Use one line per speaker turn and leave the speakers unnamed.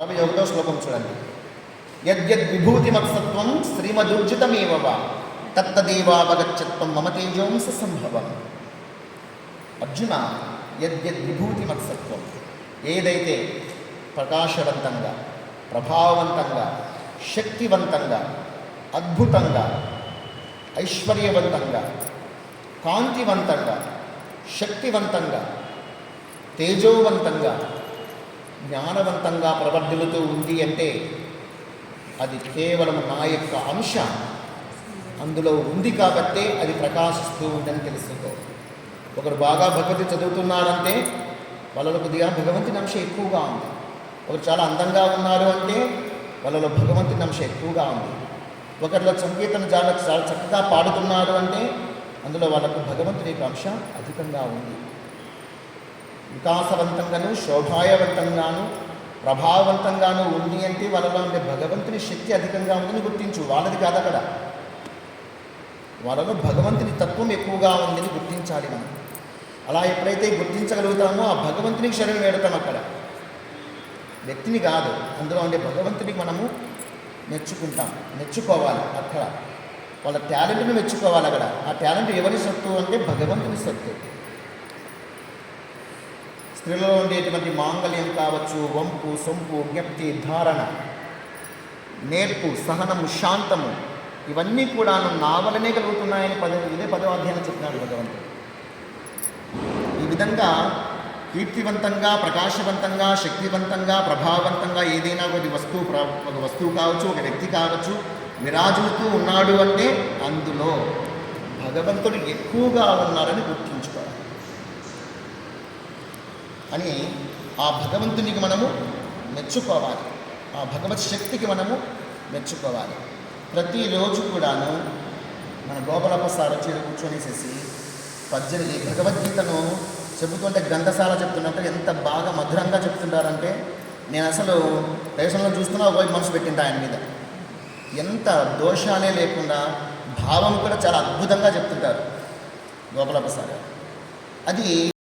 ఒకటో శ్లోకం చూడండి. యద్యద్విభూతిమత్సత్వం శ్రీమదుర్జితమేవ వా తత్తదేవావగచ్చత్వం మమ తేజోంస సంభవం. అర్జున, యద్యద్విభూతిమత్సత్వం, ఏదైతే ప్రకాశవంతంగా, ప్రభావవంతంగా, శక్తివంతంగా, అద్భుతంగా, ఐశ్వర్యవంతంగా, కాంతివంతంగా, శక్తివంతంగా, తేజోవంతంగా, జ్ఞానవంతంగా ప్రవర్ధిల్లుతూ ఉంది అంటే అది కేవలం నా యొక్క అంశ అందులో ఉంది కాబట్టే అది ప్రకాశిస్తూ ఉందని తెలుసుకో. ఒకరు బాగా భగవతి చదువుతున్నారంటే వాళ్ళలో కొద్దిగా భగవంతుని అంశం ఎక్కువగా ఉంది. ఒకరు చాలా అందంగా ఉన్నారు అంటే వాళ్ళలో భగవంతుని అంశం ఎక్కువగా ఉంది. ఒకరిలో సంగీతం చాలా చక్కగా పాడుతున్నారు అంటే అందులో వాళ్ళకు భగవంతుని యొక్క అంశ అధికంగా ఉంది. వికాసవంతంగాను, శోభాయవంతంగాను, ప్రభావవంతంగాను ఉంది అంటే వాళ్ళలో ఉండే భగవంతుని శక్తి అధికంగా ఉందని గుర్తించు. వాళ్ళది కాదు అక్కడ, వాళ్ళలో భగవంతుని తత్వం ఎక్కువగా ఉందని గుర్తించాలి మనం. అలా ఎప్పుడైతే గుర్తించగలుగుతామో ఆ భగవంతునికి శరణం వేడతాం. అక్కడ వ్యక్తిని కాదు, అందులో ఉండే భగవంతునికి మనము మెచ్చుకోవాలి. అక్కడ వాళ్ళ టాలెంట్ని మెచ్చుకోవాలి. అక్కడ ఆ టాలెంట్ ఎవరి సొత్తు అంటే భగవంతుని సొత్తు. స్త్రీలలో ఉండేటువంటి మాంగళ్యం కావచ్చు, వంపు, సొంపు, జ్ఞప్తి, ధారణ, నేర్పు, సహనము, శాంతము, ఇవన్నీ కూడా నా వలనే కలుగుతున్నాయని ఇదే 10వ అధ్యాయం చెప్తున్నాడు భగవంతుడు. ఈ విధంగా కీర్తివంతంగా, ప్రకాశవంతంగా, శక్తివంతంగా, ప్రభావవంతంగా ఏదైనా ఒక వస్తువు కావచ్చు, ఒక వ్యక్తి కావచ్చు విరాజుతూ ఉన్నాడు అంటే అందులో భగవంతుడు ఎక్కువగా ఉన్నారని గుర్తించుకోవాలి. అని ఆ భగవంతునికి మనము మెచ్చుకోవాలి, ఆ భగవత్ శక్తికి మనము మెచ్చుకోవాలి. ప్రతిరోజు కూడాను మన గోపాలప్రసాద్ వచ్చి కూర్చొనేసేసి 18 భగవద్గీతను చెబుతుంటే గ్రంథశాల చెప్తున్నట్టు ఎంత బాగా మధురంగా చెప్తుంటారంటే నేను అసలు దేశంలో చూస్తున్నా ఒకవైపు మనసు పెట్టింది ఆయన మీద. ఎంత దోషాలే లేకుండా భావం కూడా చాలా అద్భుతంగా చెప్తుంటారు గోపాలప్రసాద్. అది